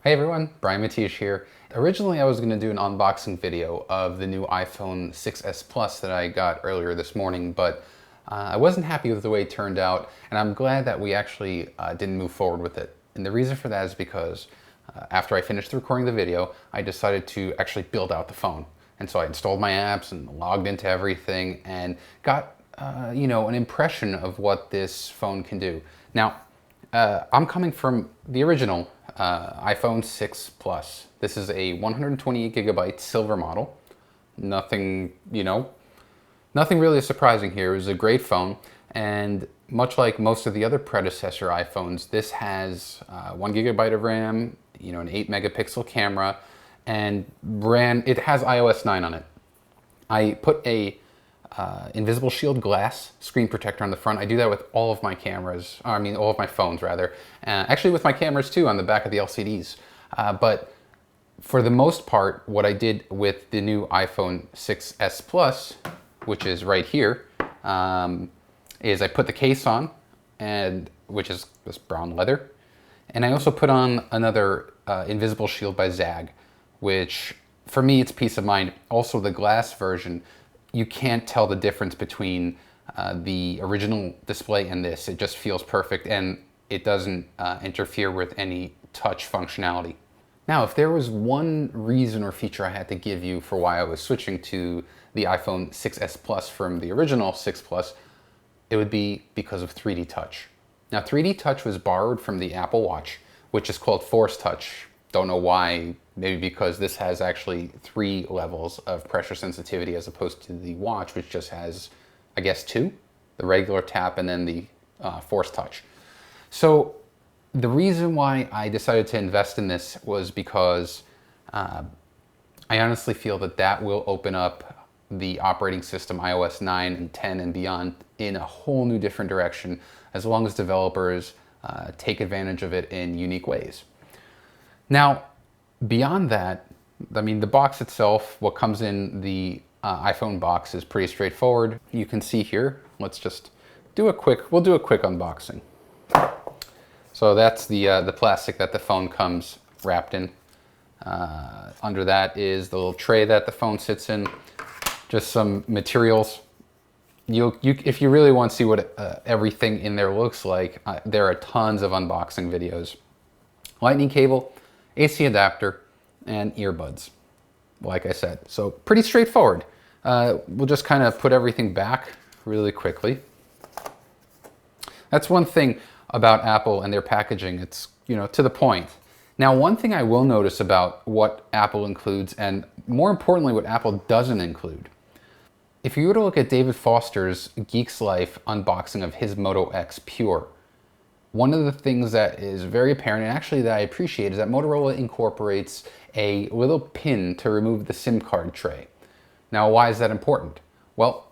Hey everyone, Brian Matish here. Originally I was going to do an unboxing video of the new iPhone 6s Plus that I got earlier this morning, but I wasn't happy with the way it turned out, and I'm glad that we actually didn't move forward with it. And the reason for that is because after I finished recording the video, I decided to actually build out the phone. And so I installed my apps and logged into everything and got an impression of what this phone can do. Now, I'm coming from the original iPhone 6 Plus. This is a 128 gigabyte silver model. Nothing, nothing really surprising here. It was a great phone, and much like most of the other predecessor iPhones, this has 1 gigabyte of RAM, an 8 megapixel camera, and it has iOS 9 on it. I put a invisible shield glass screen protector on the front. I do that with all of my cameras, all of my phones rather. Actually with my cameras too on the back of the LCDs. But for the most part, what I did with the new iPhone 6s Plus, which is right here, is I put the case on, which is this brown leather. And I also put on another invisible shield by Zag, which for me, it's peace of mind. Also the glass version, you can't tell the difference between the original display and this. It just feels perfect, and it doesn't interfere with any touch functionality. Now, if there was one reason or feature I had to give you for why I was switching to the iPhone 6s Plus from the original 6 Plus, it would be because of 3D Touch. Now, 3D Touch was borrowed from the Apple Watch, which is called Force Touch. Don't know why. Maybe because this has actually 3 levels of pressure sensitivity as opposed to the watch, which just has, I guess, 2. The regular tap and then the Force Touch. So the reason why I decided to invest in this was because I honestly feel that will open up the operating system iOS 9 and 10 and beyond in a whole new different direction, as long as developers take advantage of it in unique ways. Now, beyond that, the box itself, what comes in the iPhone box is pretty straightforward. You can see here, let's just we'll do a quick unboxing. So that's the plastic that the phone comes wrapped in. Under that is the little tray that the phone sits in, just some materials. If you really want to see what everything in there looks like, there are tons of unboxing videos. Lightning cable, AC adapter, and earbuds, like I said. So pretty straightforward. We'll just kind of put everything back really quickly. That's one thing about Apple and their packaging. It's, to the point. Now, one thing I will notice about what Apple includes, and more importantly, what Apple doesn't include. If you were to look at David Foster's Geek's Life unboxing of his Moto X Pure, one of the things that is very apparent, and actually that I appreciate, is that Motorola incorporates a little pin to remove the SIM card tray. Now, why is that important? Well,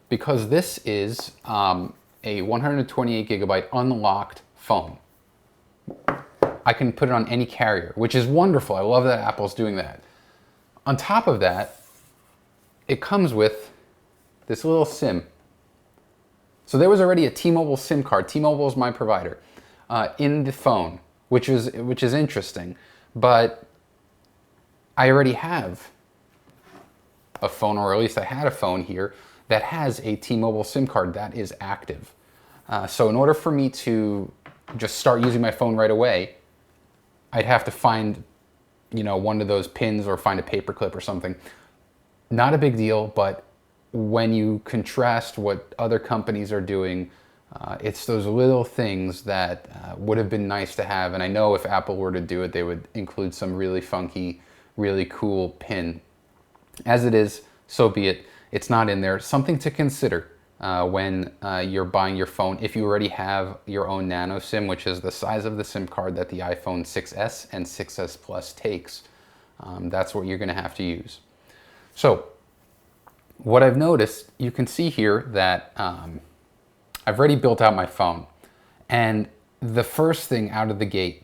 because this is a 128 gigabyte unlocked phone. I can put it on any carrier, which is wonderful. I love that Apple's doing that. On top of that, it comes with this little SIM. So there was already a T-Mobile SIM card. T-Mobile is my provider in the phone, which is interesting. But I already have a phone, or at least I had a phone here that has a T-Mobile SIM card that is active. So in order for me to just start using my phone right away, I'd have to find, one of those pins or find a paper clip or something. Not a big deal, but when you contrast what other companies are doing, it's those little things that would have been nice to have. And I know if Apple were to do it, they would include some really funky, really cool pin. As it is, so be it. It's not in there. Something to consider when you're buying your phone. If you already have your own nano SIM, which is the size of the SIM card that the iPhone 6s and 6s Plus takes, that's what you're going to have to use. So, what I've noticed, you can see here that I've already built out my phone. And the first thing out of the gate,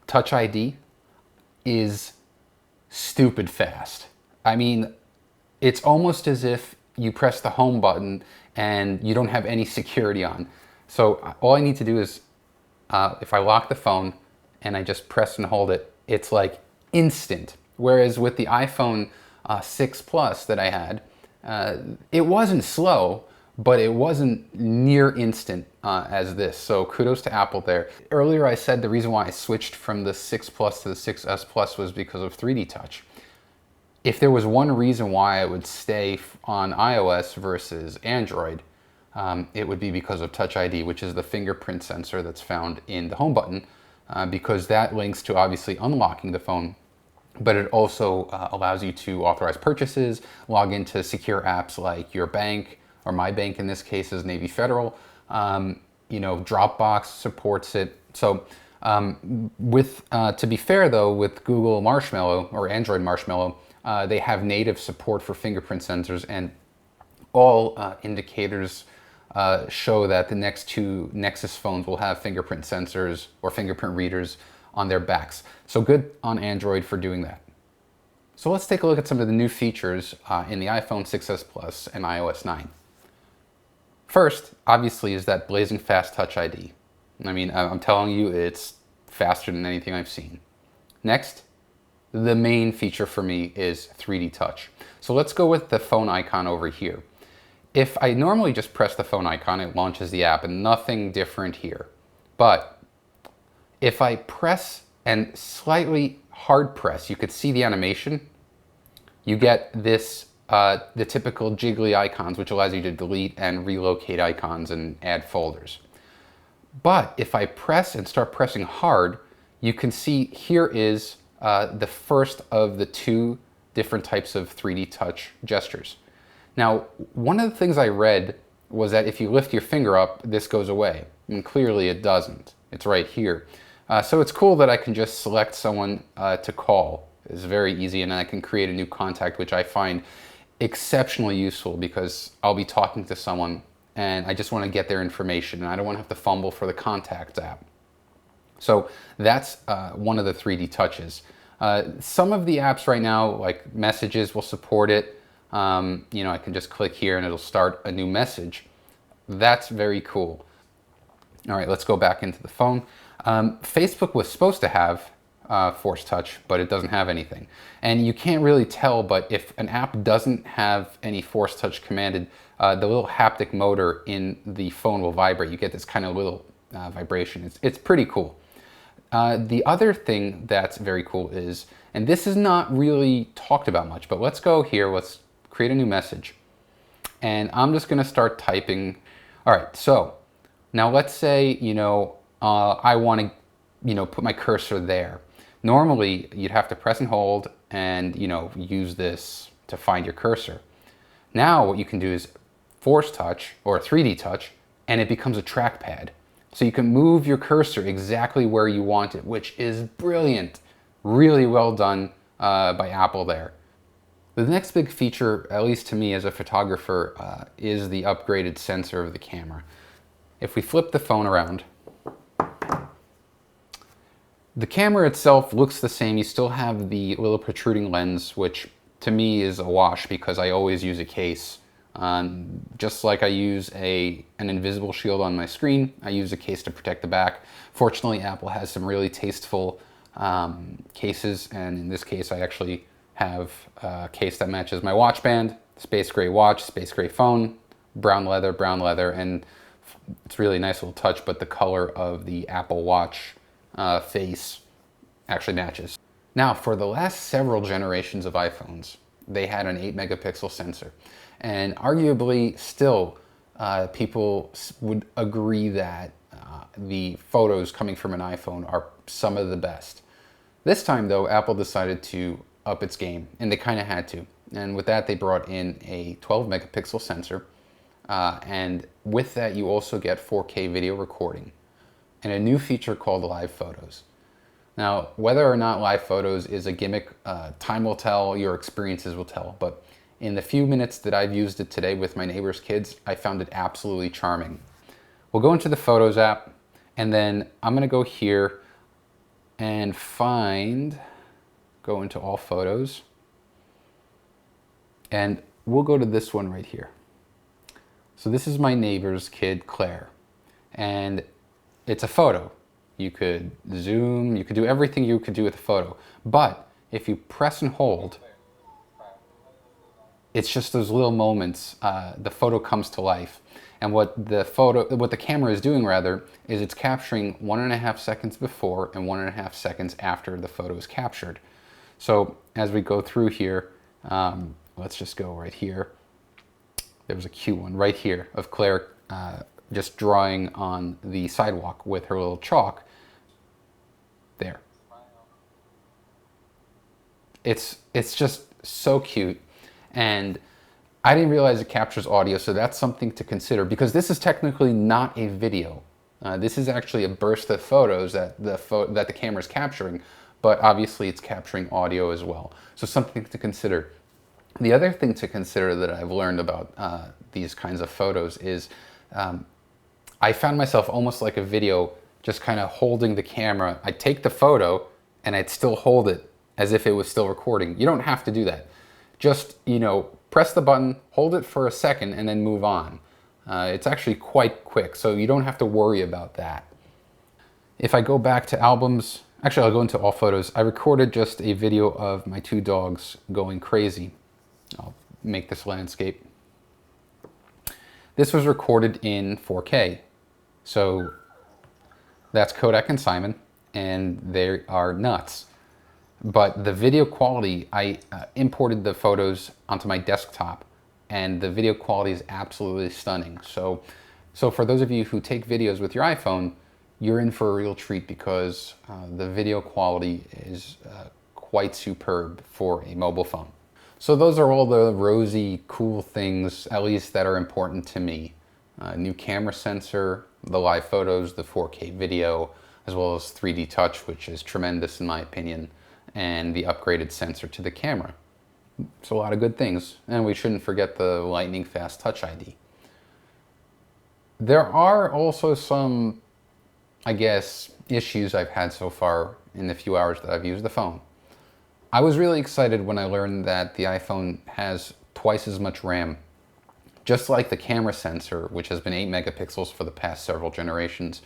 Touch ID, is stupid fast. It's almost as if you press the home button and you don't have any security on. So all I need to do is, if I lock the phone, and I just press and hold it, it's like instant. Whereas with the iPhone 6 Plus that I had, it wasn't slow, but it wasn't near instant as this. So kudos to Apple there. Earlier I said the reason why I switched from the 6 Plus to the 6S Plus was because of 3D Touch. If there was one reason why I would stay on iOS versus Android, it would be because of Touch ID, which is the fingerprint sensor that's found in the home button, because that links to obviously unlocking the phone, but it also allows you to authorize purchases, log into secure apps like your bank, or my bank in this case is Navy Federal. Dropbox supports it. So to be fair though, with Google Marshmallow or Android Marshmallow, they have native support for fingerprint sensors, and all indicators show that the next two Nexus phones will have fingerprint sensors or fingerprint readers on their backs. So good on Android for doing that. So let's take a look at some of the new features in the iPhone 6s Plus and iOS 9. First, obviously, is that blazing fast Touch ID. I mean, I'm telling you, it's faster than anything I've seen. Next, the main feature for me is 3D Touch. So let's go with the phone icon over here. If I normally just press the phone icon, it launches the app and nothing different here. But if I press and slightly hard press, you could see the animation. You get this, the typical jiggly icons, which allows you to delete and relocate icons and add folders. But if I press and start pressing hard, you can see here is the first of the two different types of 3D touch gestures. Now, one of the things I read was that if you lift your finger up, this goes away. And clearly it doesn't. It's right here. So it's cool that I can just select someone to call. It's very easy, and I can create a new contact, which I find exceptionally useful because I'll be talking to someone and I just want to get their information and I don't want to have to fumble for the contacts app. So that's one of the 3D touches. Some of the apps right now, like Messages, will support it. I can just click here and it'll start a new message. That's very cool. All right, let's go back into the phone. Facebook was supposed to have Force Touch, but it doesn't have anything. And you can't really tell, but if an app doesn't have any Force Touch commanded, the little haptic motor in the phone will vibrate. You get this kind of little vibration. It's pretty cool. The other thing that's very cool is, and this is not really talked about much, but let's go here, let's create a new message. And I'm just gonna start typing. All right, so now let's say, I wanna, put my cursor there. Normally, you'd have to press and hold and, use this to find your cursor. Now what you can do is Force Touch or 3D Touch, and it becomes a trackpad. So you can move your cursor exactly where you want it, which is brilliant. Really well done by Apple there. The next big feature, at least to me as a photographer, is the upgraded sensor of the camera. If we flip the phone around, the camera itself looks the same. You still have the little protruding lens, which to me is a wash because I always use a case. Just like I use an invisible shield on my screen, I use a case to protect the back. Fortunately, Apple has some really tasteful cases, and in this case I actually have a case that matches my watch band, space gray watch, space gray phone, brown leather, and it's really a nice little touch, but the color of the Apple Watch face actually matches. Now, for the last several generations of iPhones, they had an 8 megapixel sensor. And arguably still, people would agree that the photos coming from an iPhone are some of the best. This time though, Apple decided to up its game, and they kind of had to. And with that, they brought in a 12 megapixel sensor. And with that, you also get 4K video recording and a new feature called Live Photos. Now, whether or not Live Photos is a gimmick, time will tell, your experiences will tell, but in the few minutes that I've used it today with my neighbor's kids, I found it absolutely charming. We'll go into the Photos app, and then I'm gonna go here and go into all photos, and we'll go to this one right here. So this is my neighbor's kid, Claire, and it's a photo. you could zoom, you could do everything you could do with a photo. But if you press and hold, it's just those little moments, the photo comes to life. And what the camera is doing rather, is it's capturing 1.5 seconds before and 1.5 seconds after the photo is captured. So as we go through here, let's just go right here. There was a cute one right here of Claire just drawing on the sidewalk with her little chalk. There. It's just so cute. And I didn't realize it captures audio, so that's something to consider because this is technically not a video. This is actually a burst of photos that the camera is capturing, but obviously it's capturing audio as well. So something to consider. The other thing to consider that I've learned about these kinds of photos is I found myself almost like a video, just kind of holding the camera. I'd take the photo and I'd still hold it as if it was still recording. You don't have to do that. Just, press the button, hold it for a second, and then move on. It's actually quite quick, so you don't have to worry about that. If I go back to albums, actually I'll go into all photos. I recorded just a video of my 2 dogs going crazy. I'll make this landscape. This was recorded in 4K. So that's Kodak and Simon, and they are nuts. But the video quality, I imported the photos onto my desktop, and the video quality is absolutely stunning. So for those of you who take videos with your iPhone, you're in for a real treat because the video quality is quite superb for a mobile phone. So those are all the rosy, cool things, at least that are important to me. New camera sensor, the live photos, the 4K video, as well as 3D touch, which is tremendous in my opinion, and the upgraded sensor to the camera. It's a lot of good things, and we shouldn't forget the lightning fast Touch ID. There are also some, I guess, issues I've had so far in the few hours that I've used the phone. I was really excited when I learned that the iPhone has twice as much RAM. Just like the camera sensor, which has been 8 megapixels for the past several generations,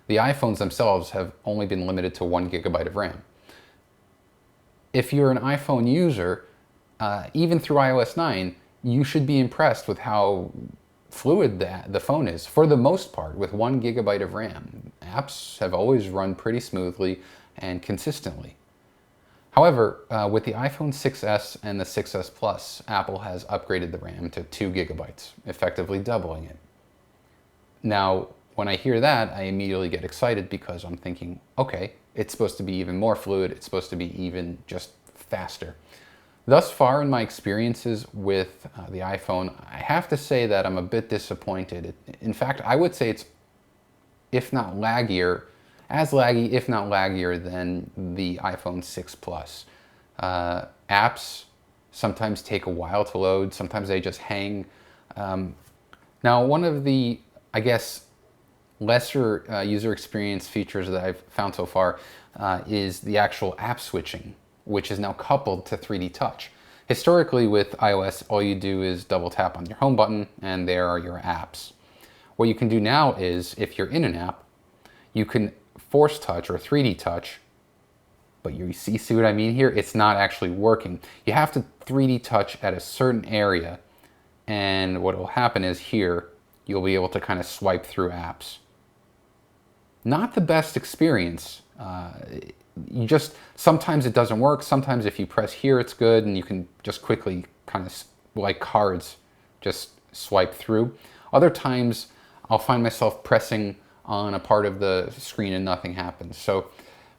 the iPhones themselves have only been limited to 1 gigabyte of RAM. If you're an iPhone user, even through iOS 9, you should be impressed with how fluid the phone is, for the most part, with 1 gigabyte of RAM. Apps have always run pretty smoothly and consistently. However, with the iPhone 6s and the 6s Plus, Apple has upgraded the RAM to 2 gigabytes, effectively doubling it. Now, when I hear that, I immediately get excited because I'm thinking, okay, it's supposed to be even more fluid, it's supposed to be even just faster. Thus far in my experiences with the iPhone, I have to say that I'm a bit disappointed. In fact, I would say it's, if not laggier, as laggy, if not laggier than the iPhone 6 Plus. Apps sometimes take a while to load, sometimes they just hang. Now, one of the, I guess, lesser user experience features that I've found so far is the actual app switching, which is now coupled to 3D touch. Historically with iOS, all you do is double tap on your home button and there are your apps. What you can do now is, if you're in an app, you can force touch or 3D touch, but you see what I mean here? It's not actually working. You have to 3D touch at a certain area, and what will happen is here, you'll be able to kind of swipe through apps. Not the best experience. Sometimes it doesn't work. Sometimes if you press here, it's good, and you can just quickly kind of, like cards, just swipe through. Other times, I'll find myself pressing on a part of the screen and nothing happens. So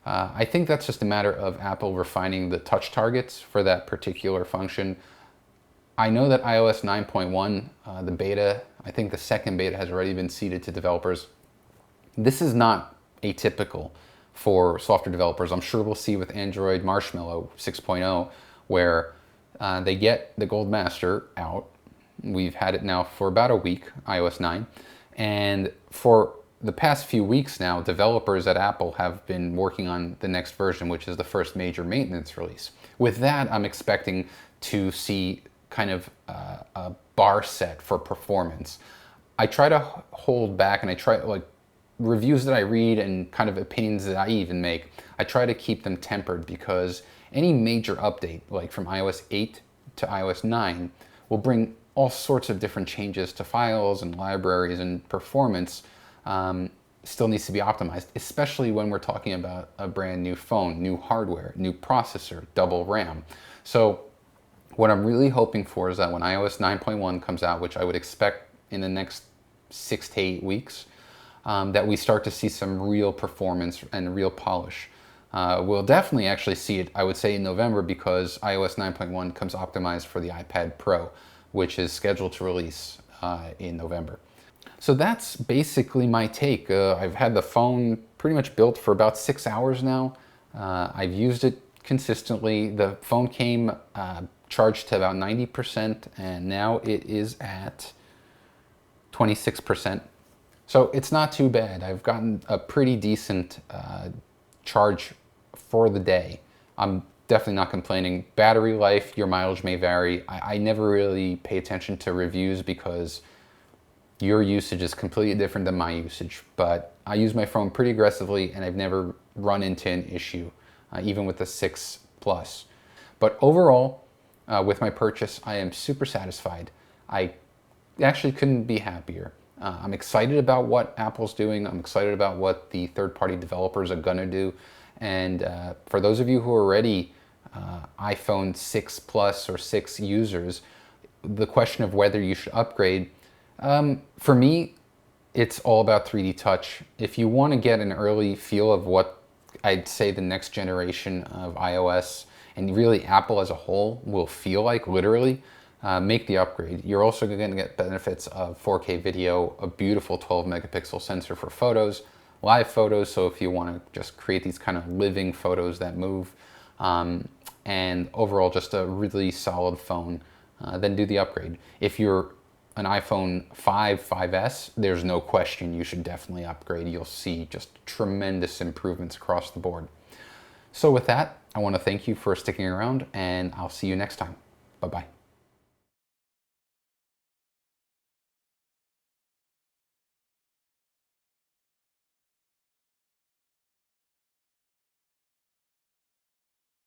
I think that's just a matter of Apple refining the touch targets for that particular function. I know that iOS 9.1, the beta, I think the second beta has already been seeded to developers. This is not atypical for software developers. I'm sure we'll see with Android Marshmallow 6.0, where they get the Gold Master out. We've had it now for about a week, iOS 9. And for the past few weeks now, developers at Apple have been working on the next version, which is the first major maintenance release. With that, I'm expecting to see kind of a bar set for performance. I try to hold back, and I try, like, reviews that I read and kind of opinions that I even make, I try to keep them tempered, because any major update, like from iOS 8 to iOS 9, will bring all sorts of different changes to files and libraries, and performance still needs to be optimized, especially when we're talking about a brand new phone, new hardware, new processor, double RAM. So what I'm really hoping for is that when iOS 9.1 comes out, which I would expect in the next 6 to 8 weeks, that we start to see some real performance and real polish. We'll definitely actually see it, I would say, in November, because iOS 9.1 comes optimized for the iPad Pro, which is scheduled to release in November. So that's basically my take. I've had the phone pretty much built for about 6 hours now. I've used it consistently. The phone came charged to about 90%, and now it is at 26%. So it's not too bad. I've gotten a pretty decent charge for the day. I'm definitely not complaining. Battery life, your mileage may vary. I never really pay attention to reviews, because your usage is completely different than my usage. But I use my phone pretty aggressively, and I've never run into an issue, even with the 6 Plus. But overall, with my purchase, I am super satisfied. I actually couldn't be happier. I'm excited about what Apple's doing. I'm excited about what the third-party developers are gonna do. And for those of you who are already iPhone 6 Plus or 6 users, the question of whether you should upgrade, for me, it's all about 3D Touch. If you want to get an early feel of what I'd say the next generation of iOS and really Apple as a whole will feel like, literally, make the upgrade. You're also going to get benefits of 4K video, a beautiful 12 megapixel sensor for photos, live photos, so if you want to just create these kind of living photos that move, and overall just a really solid phone, then do the upgrade. If you're an iPhone 5, 5S, there's no question you should definitely upgrade. You'll see just tremendous improvements across the board. So with that, I want to thank you for sticking around, and I'll see you next time. Bye-bye.